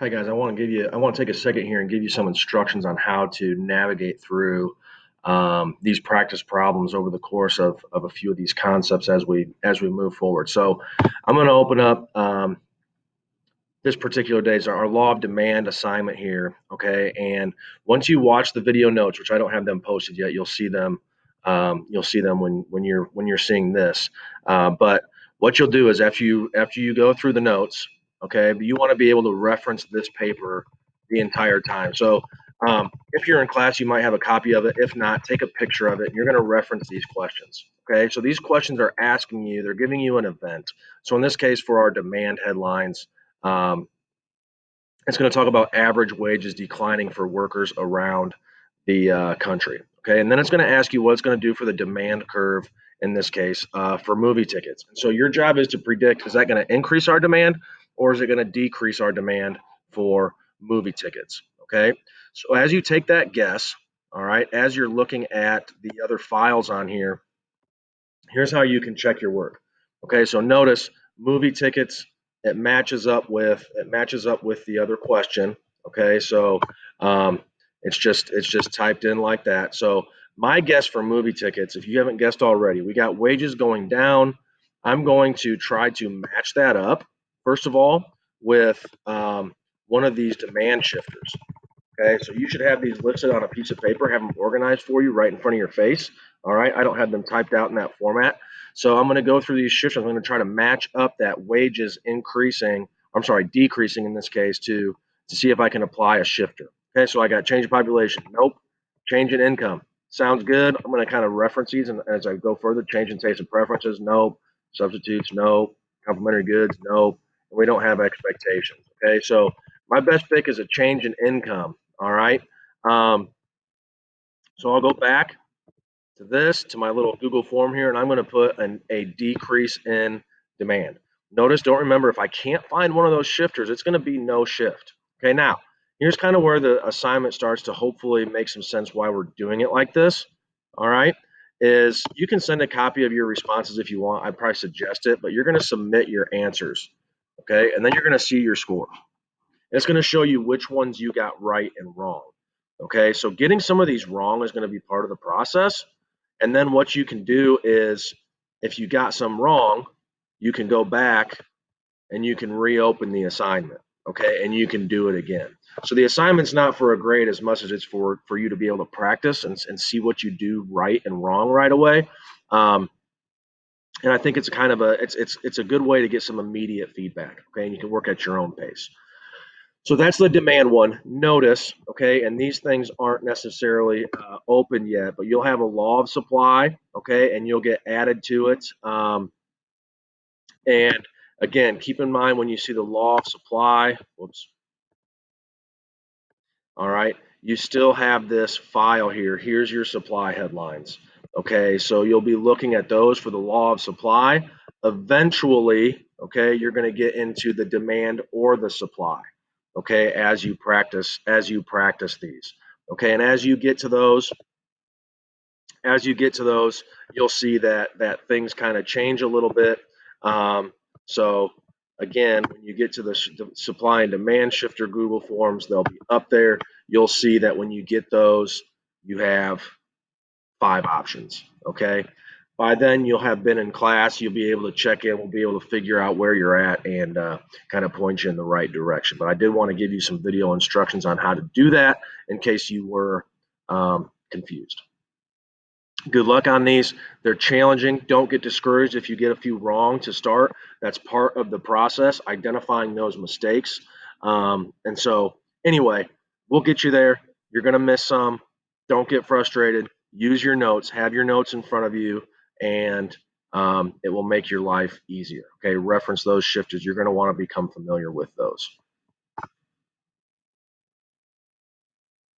Hi guys, I want to take a second here and give you some instructions on how to navigate through these practice problems over the course of a few of these concepts as we move forward. So I'm going to open up this particular day is our law of demand assignment here, okay? And once you watch the video notes, which I don't have them posted yet, you'll see them. You'll see them when you're seeing this. But what you'll do is after you go through the notes, okay, you want to be able to reference this paper the entire time. So if you're in class, you might have a copy of it. If not, take a picture of it. And you're going to reference these questions. Okay, so these questions are asking you, they're giving you an event. So in this case, for our demand headlines, um, it's going to talk about average wages declining for workers around the country. Okay, and then it's going to ask you what it's going to do for the demand curve in this case for movie tickets. And so your job is to predict: is that going to increase our demand or is it going to decrease our demand for movie tickets? Okay, so as you take that guess, all right, as you're looking at the other files on here, here's how you can check your work. Okay, so notice movie tickets. It matches up with the other question. Okay, so um, it's just typed in like that. So my guess for movie tickets, if you haven't guessed already, we got wages going down. I'm going to try to match that up first of all with one of these demand shifters. Okay, so you should have these listed on a piece of paper, have them organized for you right in front of your face. All right, I don't have them typed out in that format. So I'm going to go through these shifts. I'm going to try to match up that wages increasing, I'm sorry, decreasing in this case to see if I can apply a shifter. Okay, so I got change in population. Nope. Change in income. Sounds good. I'm going to kind of reference these and as I go further. Change in taste and preferences. Nope. Substitutes. Nope. Complementary goods. Nope. And we don't have expectations. Okay, so my best pick is a change in income. All right. Um, so I'll go back to this, to my little Google form here, and I'm going to put a decrease in demand. Notice, don't remember, if I can't find one of those shifters, it's going to be no shift. Okay, now, here's kind of where the assignment starts to hopefully make some sense why we're doing it like this. All right, is you can send a copy of your responses if you want. I probably suggest it, but you're going to submit your answers. Okay, and then you're going to see your score. It's going to show you which ones you got right and wrong. Okay, so getting some of these wrong is going to be part of the process. And then what you can do is, if you got some wrong, you can go back and you can reopen the assignment. Okay, and you can do it again. So the assignment's not for a grade as much as it's for you to be able to practice and see what you do right and wrong right away. Um, and I think it's kind of a good way to get some immediate feedback. Okay, and you can work at your own pace. So that's the demand one. Notice, okay, and these things aren't necessarily open yet, but you'll have a law of supply, okay, and you'll get added to it. And again, keep in mind when you see the law of supply, whoops, all right, you still have this file here. Here's your supply headlines, okay, so you'll be looking at those for the law of supply. Eventually, okay, you're going to get into the demand or the supply, okay, as you practice these, okay, and as you get to those, you'll see that things kind of change a little bit. So again, when you get to the supply and demand shifter Google forms, they'll be up there. You'll see that when you get those, you have 5 options. Okay. By then, you'll have been in class. You'll be able to check in. We'll be able to figure out where you're at and kind of point you in the right direction. But I did want to give you some video instructions on how to do that in case you were confused. Good luck on these. They're challenging. Don't get discouraged if you get a few wrong to start. That's part of the process, identifying those mistakes. And so, anyway, we'll get you there. You're going to miss some. Don't get frustrated. Use your notes. Have your notes in front of you, and it will make your life easier. Okay, reference those shifters. You're going to want to become familiar with those.